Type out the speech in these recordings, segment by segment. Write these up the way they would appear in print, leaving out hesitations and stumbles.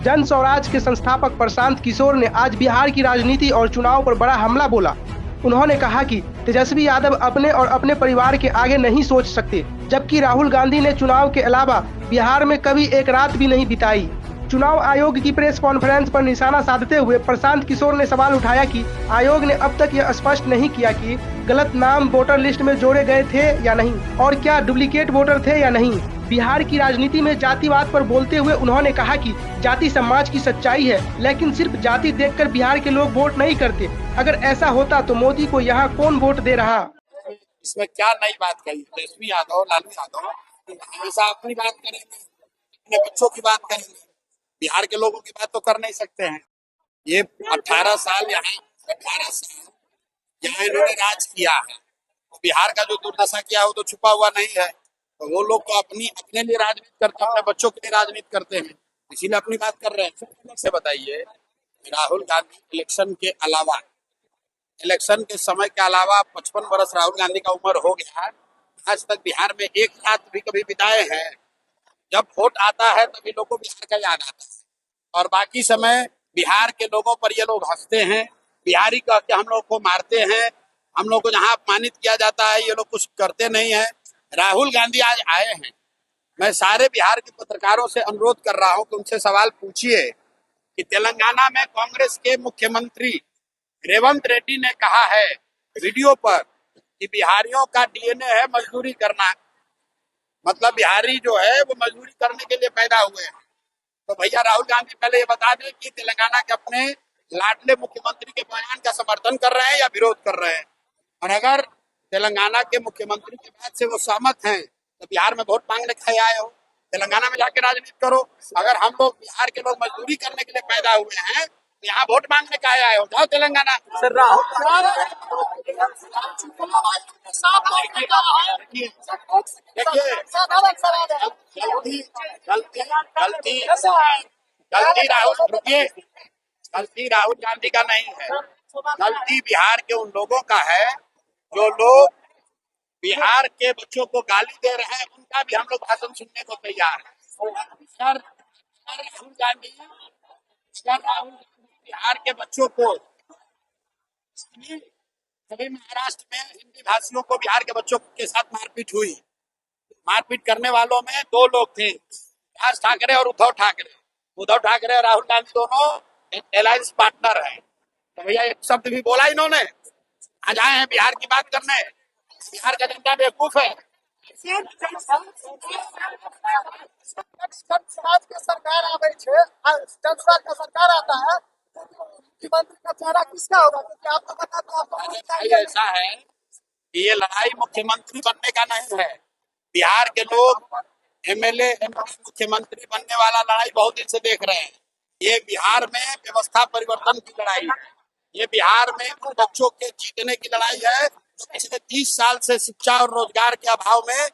जन स्वराज के संस्थापक प्रशांत किशोर ने आज बिहार की राजनीति और चुनाव पर बड़ा हमला बोला। उन्होंने कहा कि तेजस्वी यादव अपने और अपने परिवार के आगे नहीं सोच सकते, जबकि राहुल गांधी ने चुनाव के अलावा बिहार में कभी एक रात भी नहीं बिताई। चुनाव आयोग की प्रेस कॉन्फ्रेंस पर निशाना साधते हुए प्रशांत किशोर ने सवाल उठाया कि आयोग ने अब तक यह स्पष्ट नहीं किया कि गलत नाम वोटर लिस्ट में जोड़े गए थे या नहीं और क्या डुप्लीकेट वोटर थे या नहीं। बिहार की राजनीति में जातिवाद पर बोलते हुए उन्होंने कहा कि जाति समाज की सच्चाई है, लेकिन सिर्फ जाति देखकर बिहार के लोग वोट नहीं करते। अगर ऐसा होता तो मोदी को यहाँ कौन वोट दे रहा। इसमें क्या नई बात कही? तेजस्वी यादव, लालू यादव हमेशा अपनी बात करेंगे, अपने बच्चों की बात करेंगे, बिहार के लोगों की बात तो कर नहीं सकते हैं। ये 18 साल यहाँ इन्होंने राज किया है। बिहार का जो दुर्दशा किया है वो तो छुपा हुआ नहीं है। तो वो लोग तो अपने लिए राजनीति करते हैं, अपने बच्चों के लिए राजनीति करते हैं, इसीलिए अपनी बात कर रहे हैं। से बताइए, राहुल गांधी इलेक्शन के समय के अलावा 55 वर्ष राहुल गांधी का उम्र हो गया, आज तक बिहार में एक रात भी कभी बिताए हैं? जब वोट आता है तभी लोगों को बिहार का याद आता है और बाकी समय बिहार के लोगों पर ये लोग हंसते हैं, बिहारी कह के हम लोग को मारते हैं, हम लोग को जहाँ अपमानित किया जाता है ये लोग कुछ करते नहीं है। राहुल गांधी आज आए हैं, मैं सारे बिहार के पत्रकारों से अनुरोध कर रहा हूँ कि उनसे सवाल पूछिए कि तेलंगाना में कांग्रेस के मुख्यमंत्री रेवंत रेड्डी ने कहा है वीडियो पर कि बिहारियों का डीएनए है मजदूरी करना, मतलब बिहारी जो है वो मजदूरी करने के लिए पैदा हुए हैं। तो भैया राहुल गांधी पहले ये बता दें कि तेलंगाना के अपने लाडले मुख्यमंत्री के बयान का समर्थन कर रहे हैं या विरोध कर रहे हैं। और अगर तेलंगाना के मुख्यमंत्री की बात से वो सहमत हैं तो बिहार में वोट मांगने खाए आए हो, तेलंगाना में जाके राजनीति करो। अगर हम लोग बिहार के लोग मजदूरी करने के लिए पैदा हुए हैं तो यहाँ वोट मांगने खाए आए हो, जाओ तेलंगाना। सर राहुल गलती राहुल गांधी का नहीं है, गलती बिहार के उन लोगों का है जो लोग बिहार के बच्चों को गाली दे रहे हैं, उनका भी हम लोग भाषण सुनने को तैयार है। राहुल गांधी बिहार के बच्चों को, कभी महाराष्ट्र में हिंदी भाषियों को बिहार के बच्चों के साथ मारपीट हुई, मारपीट करने वालों में 2 लोग थे, राज ठाकरे और उद्धव ठाकरे। उद्धव ठाकरे और राहुल गांधी दोनों अलायंस पार्टनर हैं। तो भैया एक शब्द भी बोला इन्होंने? आज आए हैं बिहार की बात करने, बिहार का जनता बेवकूफ है। समाज के सरकार आवे छे, जनता का सरकार आता है, मुख्यमंत्री का चेहरा किसका होगा? क्योंकि आपको पता तो भाई ऐसा है कि ये लड़ाई मुख्यमंत्री बनने का नहीं है। बिहार के लोग एमएलए मुख्यमंत्री बनने वाला लड़ाई बहुत दिन से देख रहे हैं। ये बिहार में व्यवस्था परिवर्तन की लड़ाई है, ये बिहार में बच्चों के जीतने की लड़ाई है। पिछले 30 साल से शिक्षा और रोजगार के अभाव में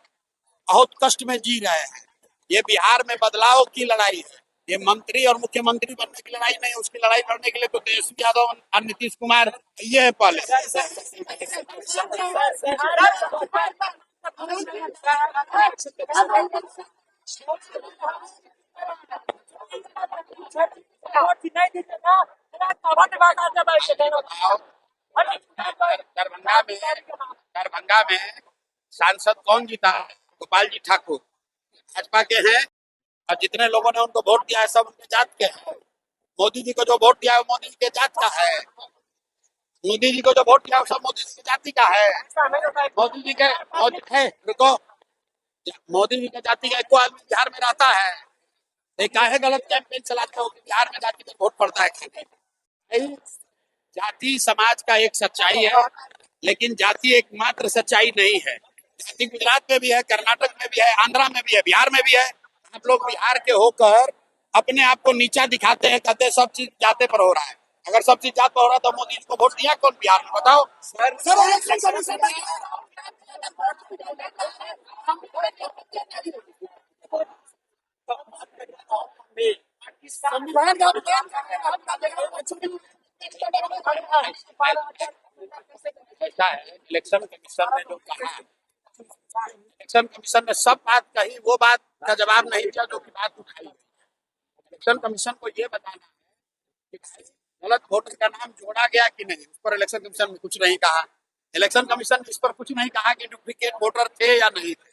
बहुत कष्ट में जी रहे हैं। ये बिहार में बदलाव की लड़ाई है, ये मंत्री और मुख्यमंत्री बनने की लड़ाई नहीं। उसकी लड़ाई लड़ने के लिए तो तेजस्वी यादव और नीतीश कुमार ये है पहले। दरभंगा में सांसद कौन जीता है? गोपाल जी ठाकुर भाजपा के हैं और जितने लोगों ने उनको वोट दिया है सब उनके जात के हैं। मोदी जी को जो वोट दिया है वो मोदी जी के जात का है, मोदी जी को जो वोट दिया है वो सब मोदी जी की जाति का है। मोदी जी के मोदी जी के जाति का एक आदमी बिहार में रहता है, एक काहे गलत कैंपेन चलाते हो कि बिहार में जाति में वोट पड़ता है। जाति समाज का एक सच्चाई है, लेकिन जाति एकमात्र सच्चाई नहीं है। जाति गुजरात में भी है, कर्नाटक में भी है, आंध्रा में भी है, बिहार में भी है। आप लोग बिहार के होकर अपने आप को नीचा दिखाते हैं, कहते हैं सब चीज जाते पर हो रहा है। अगर सब चीज जात पर हो रहा है तो मोदी जी को वोट दिया कौन बिहार में? बताओ। इलेक्शन कमीशन ने जो कहा, इलेक्शन कमीशन ने सब बात कही, वो बात का जवाब नहीं दिया जो की बात उठाई। इलेक्शन कमीशन को ये बताना है कि भाई गलत वोटर का नाम जोड़ा गया कि नहीं, उस पर इलेक्शन कमीशन ने कुछ नहीं कहा। इलेक्शन कमीशन ने इस पर कुछ नहीं कहा कि डुप्लीकेट वोटर थे या नहीं थे।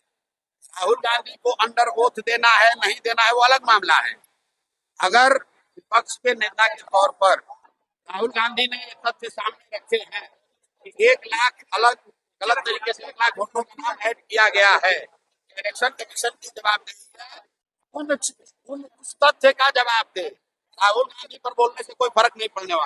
राहुल गांधी को अंडर ओथ देना है नहीं देना है वो अलग मामला है। अगर विपक्ष के नेता के तौर पर राहुल गांधी ने ये तथ्य सामने रखे हैं कि 1 लाख अलग गलत तरीके से 1 लाख वोटरों का नाम ऐड किया गया है, इलेक्शन कमीशन की जवाबदेही है उस तथ्य का जवाब दे। राहुल गांधी पर बोलने से कोई फर्क नहीं पड़ने वाला।